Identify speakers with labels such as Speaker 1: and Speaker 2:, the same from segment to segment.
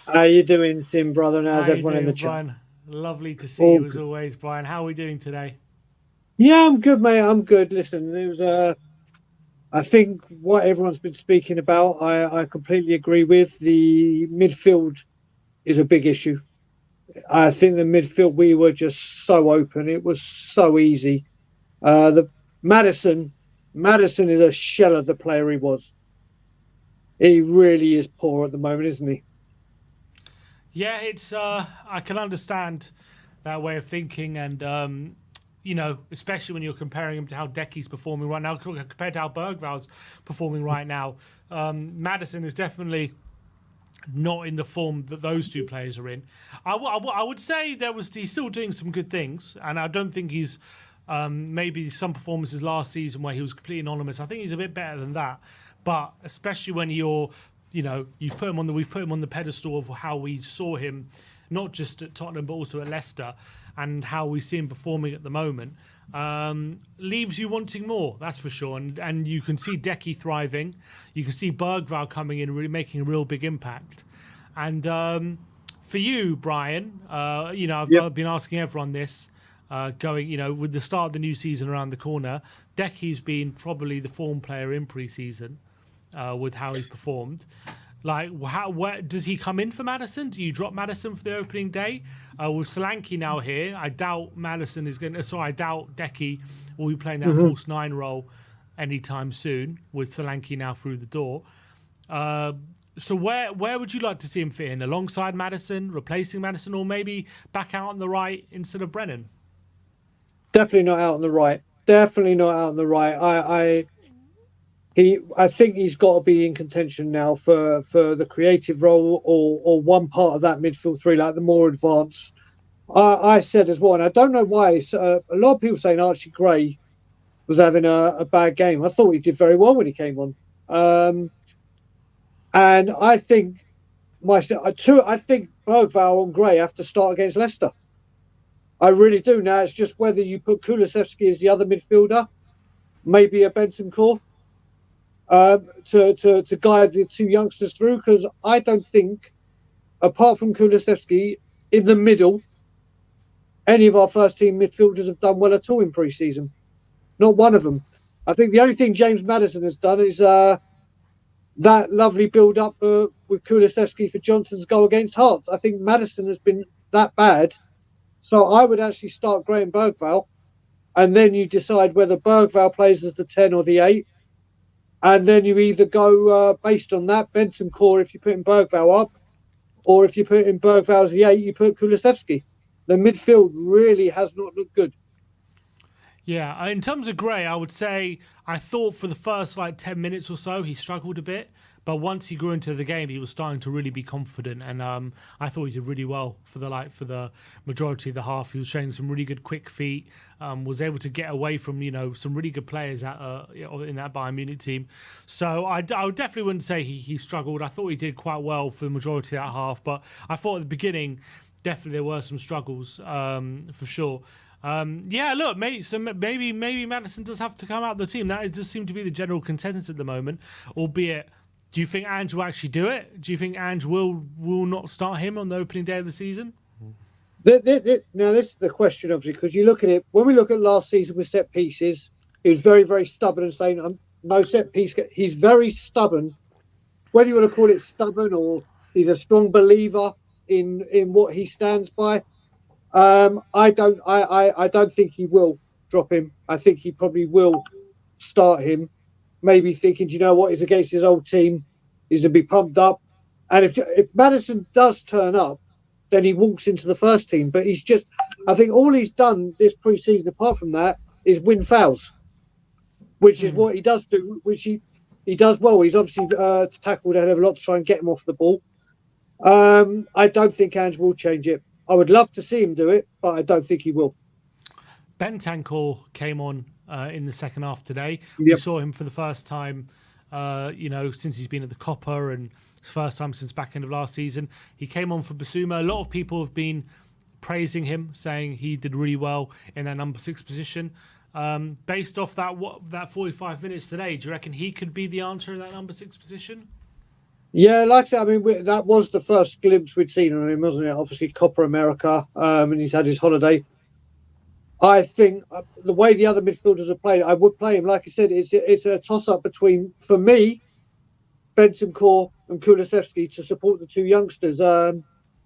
Speaker 1: How you doing, Tim, brother? And how's
Speaker 2: How you
Speaker 1: everyone in the
Speaker 2: doing,
Speaker 1: chat?
Speaker 2: Brian? Lovely to see
Speaker 1: All
Speaker 2: you as
Speaker 1: good.
Speaker 2: always, Brian. How are we doing today?
Speaker 1: Yeah, I'm good, mate. I'm good. Listen, it was, I think what everyone's been speaking about, I completely agree with. The midfield is a big issue. I think the midfield, we were just so open. It was so easy. The Madison, Madison is a shell of the player he was. He really is poor at the moment, isn't he?
Speaker 2: Yeah, it's I can understand that way of thinking, and especially when you're comparing him to how Decky's performing right now compared to how Bergval's performing right now. Madison is definitely not in the form that those two players are in. I would say he's still doing some good things, and I don't think he's maybe some performances last season where he was completely anonymous. I think he's a bit better than that, but especially when we've put him on the pedestal of how we saw him, not just at Tottenham but also at Leicester, and how we see him performing at the moment. Leaves you wanting more, that's for sure. And you can see Decky thriving. You can see Bergval coming in, really making a real big impact. And for you, Brian,
Speaker 1: Yep.
Speaker 2: I've been asking everyone this, going, with the start of the new season around the corner, Decky's been probably the form player in pre-season with how he's performed. Like, where does he come in for Madison? Do you drop Madison for the opening day? With Solanke now here, I doubt Madison is going to. Sorry, I doubt Decky will be playing that
Speaker 1: Hmm.
Speaker 2: false nine role anytime soon. With Solanke now through the door, uh, so where would you like to see him fit in? Alongside Madison, replacing Madison, or maybe back out on the right instead of Brennan?
Speaker 1: Definitely not out on the right. Definitely not out on the right. I think he's got to be in contention now for the creative role or one part of that midfield three, like the more advanced. I said as well, and I don't know why. A lot of people saying Archie Gray was having a bad game. I thought he did very well when he came on, and I think I think Bergvall and Gray have to start against Leicester. I really do. Now it's just whether you put Kulusevski as the other midfielder, maybe a Bentancur, to guide the two youngsters through, because I don't think, apart from Kulusevski, in the middle, any of our first team midfielders have done well at all in pre-season. Not one of them. I think the only thing James Madison has done is that lovely build up with Kulusevski for Johnson's goal against Hearts. I think Madison has been that bad. So I would actually start Graham Bergvall, and then you decide whether Bergvall plays as the 10 or the 8. And then you either go based on that, Benson core if you put in Bergvall up, or if you put in Bergvall as the 8, you put Kulusevski. The midfield really has not looked good.
Speaker 2: Yeah, in terms of Gray, I would say I thought for the first like 10 minutes or so he struggled a bit, but once he grew into the game, he was starting to really be confident, and I thought he did really well for the majority of the half. He was showing some really good quick feet, was able to get away from some really good players in that Bayern Munich team. So I would definitely wouldn't say he struggled. I thought he did quite well for the majority of that half, but I thought at the beginning definitely there were some struggles for sure. Yeah, look, maybe Madison does have to come out of the team. Does seem to be the general consensus at the moment. Albeit, do you think Ange will actually do it? Do you think Ange will not start him on the opening day of the season?
Speaker 1: Now, this is the question, obviously, because you look at it, when we look at last season with set pieces, he was very, very stubborn and saying, no set piece. He's very stubborn, whether you want to call it stubborn or he's a strong believer in what he stands by. I don't think he will drop him. I think he probably will start him. Maybe thinking, do you know what? He's against his old team. He's to be pumped up. And if Madison does turn up, then he walks into the first team. But he's just, I think all he's done this pre-season, apart from that, is win fouls, which is
Speaker 2: Hmm.
Speaker 1: what he does do, which he does well. He's obviously tackled a hell of a lot to try and get him off the ball. I don't think Ange will change it. I would love to see him do it, but I don't think he will.
Speaker 2: Bentancur came on in the second half today. We
Speaker 1: Yep.
Speaker 2: saw him for the first time, since he's been at the Copper, and his first time since back end of last season. He came on for Basuma. A lot of people have been praising him, saying he did really well in that number 6 position. Based off that 45 minutes today, do you reckon he could be the answer in that number 6 position?
Speaker 1: Yeah, like I said, I mean, that was the first glimpse we'd seen of him, wasn't it? Obviously, Copper America, and he's had his holiday. I think the way the other midfielders have played, I would play him. Like I said, it's a toss up between, for me, Bentancur and Kulusevski to support the two youngsters. I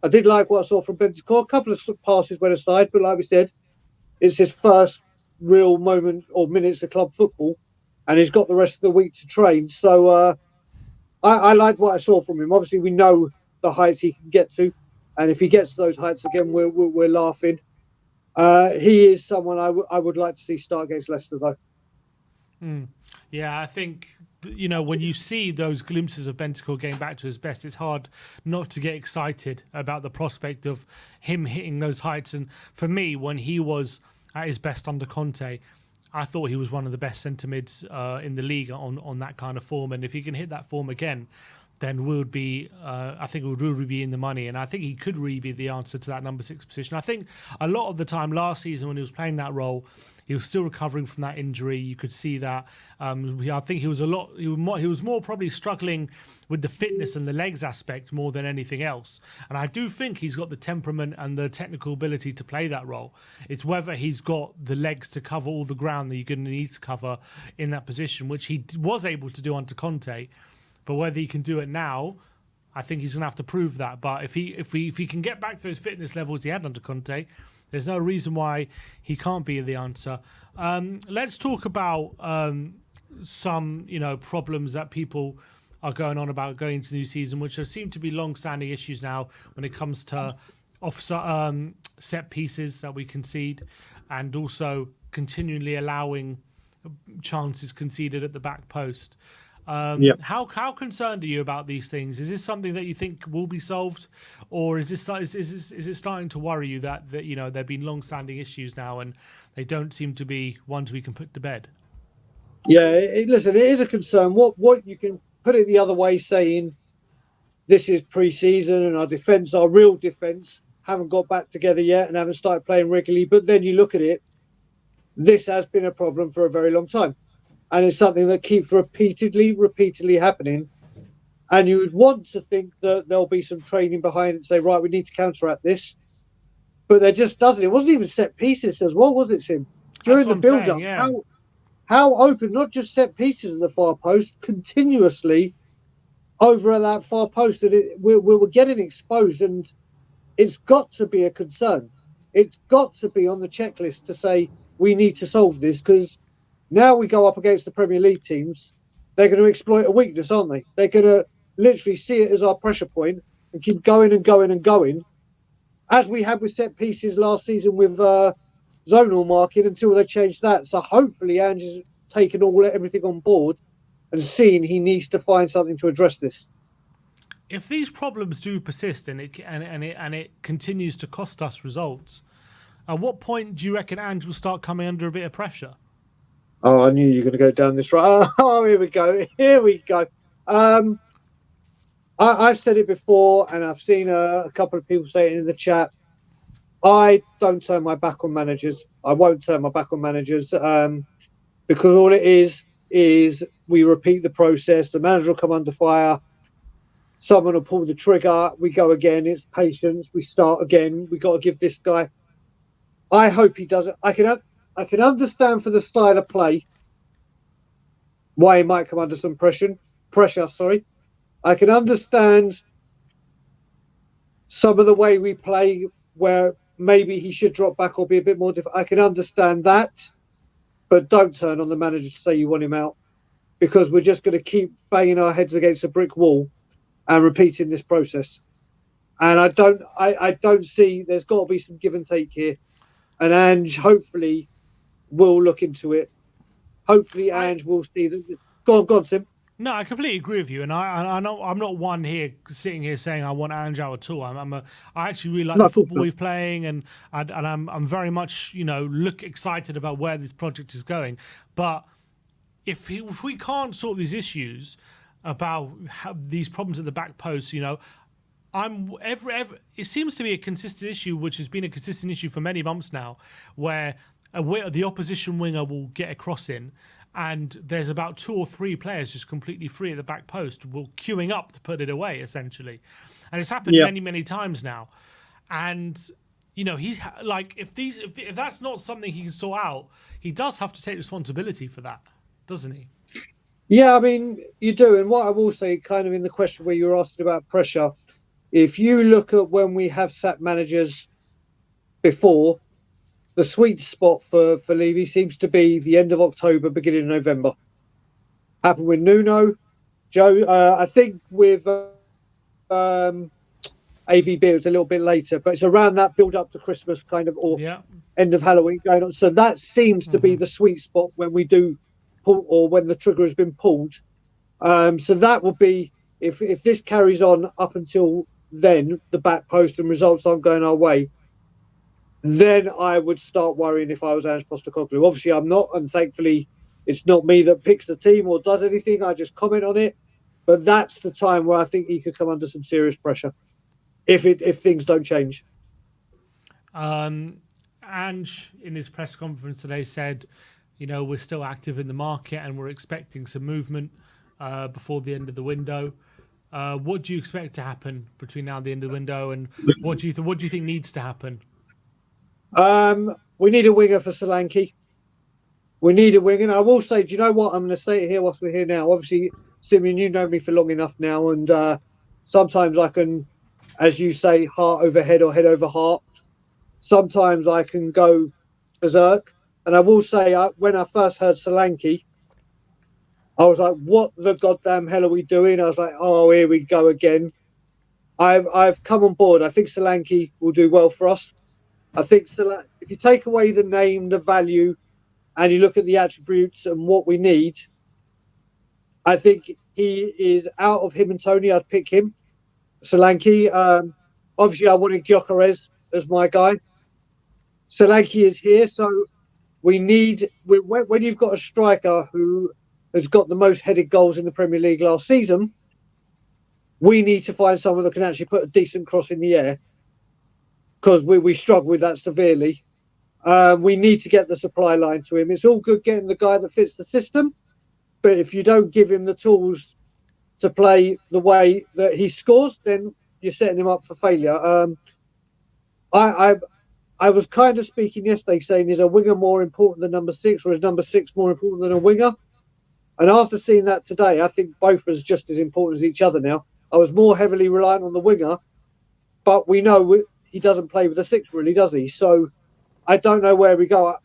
Speaker 1: did like what I saw from Bentancur. A couple of passes went aside, but like we said, it's his first real moment or minutes of club football, and he's got the rest of the week to train. So I liked what I saw from him. Obviously, we know the heights he can get to, and if he gets to those heights again, we're laughing. He is someone I would like to see start against Leicester, though.
Speaker 2: Yeah, I think when you see those glimpses of Bentancur getting back to his best, it's hard not to get excited about the prospect of him hitting those heights. And for me, when he was at his best under Conte, I thought he was one of the best centre mids in the league on that kind of form. And if he can hit that form again, then we would be, I think, we would really be in the money. And I think he could really be the answer to that number 6 position. I think a lot of the time last season when he was playing that role, he was still recovering from that injury. You could see that. I think he was more probably struggling with the fitness and the legs aspect more than anything else. And I do think he's got the temperament and the technical ability to play that role. It's whether he's got the legs to cover all the ground that you're going to need to cover in that position, which he was able to do under Conte. But whether he can do it now, I think he's going to have to prove that. But if he can get back to those fitness levels he had under Conte, there's no reason why he can't be the answer. Let's talk about some problems that people are going on about going into the new season, which seem to be long-standing issues now when it comes to set pieces that we concede, and also continually allowing chances conceded at the back post. How concerned are you about these things? Is this something that you think will be solved, or is it starting to worry you that there've been long-standing issues now and they don't seem to be ones we can put to bed?
Speaker 1: Yeah, listen, it is a concern. What you can put it the other way, saying this is pre-season and our defence, our real defence, haven't got back together yet and haven't started playing regularly. But then you look at it, this has been a problem for a very long time. And it's something that keeps repeatedly happening. And you would want to think that there'll be some training behind it and say, right, we need to counteract this. But there just doesn't. It wasn't even set pieces as well, was it, Sim? During the build-up,
Speaker 2: yeah.
Speaker 1: how open, not just set pieces in the far post, continuously over at that far post, and we were getting exposed, and it's got to be a concern. It's got to be on the checklist to say we need to solve this, because now we go up against the Premier League teams, they're going to exploit a weakness, aren't they? They're going to literally see it as our pressure point and keep going and going and going, as we had with set pieces last season with zonal marking until they changed that. So hopefully Ange has taken everything on board and seen he needs to find something to address this.
Speaker 2: If these problems do persist and it continues to cost us results, at what point do you reckon Ange will start coming under a bit of pressure?
Speaker 1: Oh, I knew you were going to go down this road. Oh, here we go. Here we go. I've said it before, and I've seen a couple of people say it in the chat. I don't turn my back on managers. I won't turn my back on managers because all it is we repeat the process. The manager will come under fire. Someone will pull the trigger. We go again. It's patience. We start again. We got to give this guy. I hope he does it. I can understand for the style of play why he might come under some pressure. Sorry, I can understand some of the way we play where maybe he should drop back or be a bit more different. I can understand that, but don't turn on the manager to say you want him out, because we're just going to keep banging our heads against a brick wall and repeating this process. And I don't see, there's got to be some give and take here, and Ange hopefully will look into it. Hopefully Ange will see that. Go on, Sim.
Speaker 2: No, I completely agree with you, and I know I'm not one here sitting here saying I want Ange out at all. I actually really like the football we're playing, and I'm very much look excited about where this project is going. But if we can't sort these issues about these problems at the back post, it seems to be a consistent issue, which has been a consistent issue for many months now, where the opposition winger will get a cross in, and there's about 2 or 3 players just completely free at the back post, queuing up to put it away, essentially. And it's happened
Speaker 1: Yeah.
Speaker 2: many, many times now. And he's like, if that's not something he can sort out, he does have to take responsibility for that, doesn't he?
Speaker 1: Yeah, I mean, you do. And what I will say, kind of in the question where you were asking about pressure, if you look at when we have sat managers before, the sweet spot for Levy seems to be the end of October, beginning of November. Happened with Nuno, Joe. I think with AVB it was a little bit later, but it's around that build up to Christmas kind of, or
Speaker 2: Yeah.
Speaker 1: end of Halloween going on. So that seems to be
Speaker 2: Hmm.
Speaker 1: the sweet spot when we do pull, or when the trigger has been pulled. So that will be, if this carries on up until then, the back post and results aren't going our way, then I would start worrying if I was Ange Postecoglou. Obviously, I'm not, and thankfully, it's not me that picks the team or does anything. I just comment on it. But that's the time where I think he could come under some serious pressure if things don't change.
Speaker 2: Ange, in his press conference today, said, we're still active in the market and we're expecting some movement before the end of the window. What do you expect to happen between now and the end of the window, and what do you think needs to happen?
Speaker 1: We need a winger for Solanke. We need a winger. And I will say, do you know what? I'm going to say it here whilst we're here now. Obviously, Simeon, you know me for long enough now, and sometimes I can, as you say, heart over head or head over heart. Sometimes I can go berserk. And I will say, when I first heard Solanke, I was like, "What the goddamn hell are we doing?" I was like, "Oh, here we go again." I've come on board. I think Solanke will do well for us. I think if you take away the name, the value, and you look at the attributes and what we need, I think he is out of him and Tony. I'd pick him. Solanke. Obviously, I wanted Gyökeres as my guy. Solanke is here, so we need when you've got a striker who has got the most headed goals in the Premier League last season. We need to find someone that can actually put a decent cross in the air, because we struggle with that severely. We need to get the supply line to him. It's all good getting the guy that fits the system, but if you don't give him the tools to play the way that he scores, then you're setting him up for failure. I, I I was kind of speaking yesterday saying, is a winger more important than number 6, or is number 6 more important than a winger? And after seeing that today, I think both are just as important as each other now. I was more heavily reliant on the winger, but we know he doesn't play with the 6, really, does he? So I don't know where we go.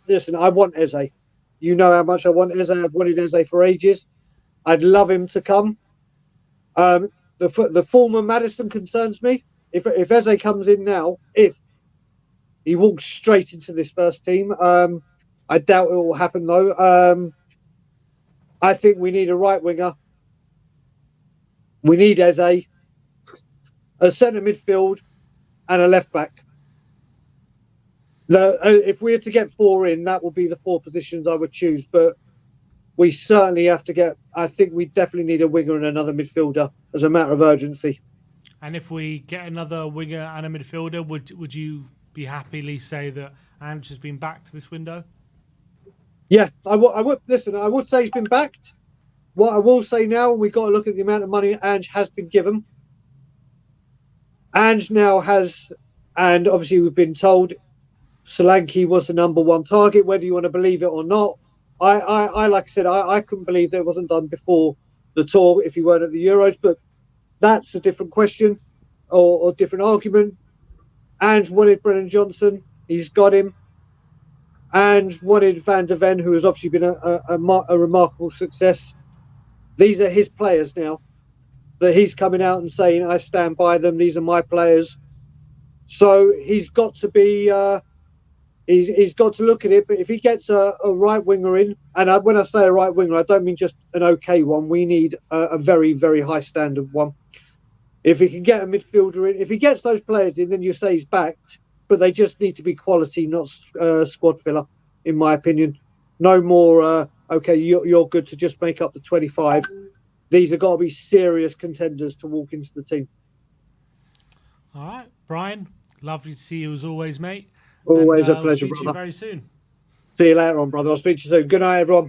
Speaker 1: Listen, I want Eze. You know how much I want Eze. I've wanted Eze for ages. I'd love him to come. Um, the former Maddison concerns me. If Eze comes in now, if he walks straight into this first team, I doubt it will happen though. I think we need a right winger. We need Eze, a centre midfield, and a left back. If we were to get 4 in, that would be the 4 positions I would choose. But we certainly have to get. I think we definitely need a winger and another midfielder as a matter of urgency.
Speaker 2: And if we get another winger and a midfielder, would you be happily say that Ange has been backed this window?
Speaker 1: Yeah, I would listen. I would say he's been backed. What I will say now, we've got to look at the amount of money Ange has been given. Ange now has, and obviously we've been told Solanke was the number 1 target, whether you want to believe it or not. I like I said, I couldn't believe that it wasn't done before the tour if he weren't at the Euros, but that's a different question or different argument. Ange wanted Brennan Johnson. He's got him. Ange wanted Van der Ven, who has obviously been a remarkable success. These are his players now that he's coming out and saying, I stand by them. These are my players. So he's got to be, he's got to look at it. But if he gets a right winger in, and when I say a right winger, I don't mean just an okay one. We need a very, very high standard one. If he can get a midfielder in, if he gets those players in, then you say he's backed. But they just need to be quality, not squad filler, in my opinion. No more, okay, you're good to just make up the 25. These have got to be serious contenders to walk into the team.
Speaker 2: All right, Brian, lovely to see you as always, mate.
Speaker 1: Always
Speaker 2: and
Speaker 1: a pleasure,
Speaker 2: we'll speak to you
Speaker 1: brother.
Speaker 2: very soon.
Speaker 1: See you later on, brother. I'll speak to you soon. Good night, everyone.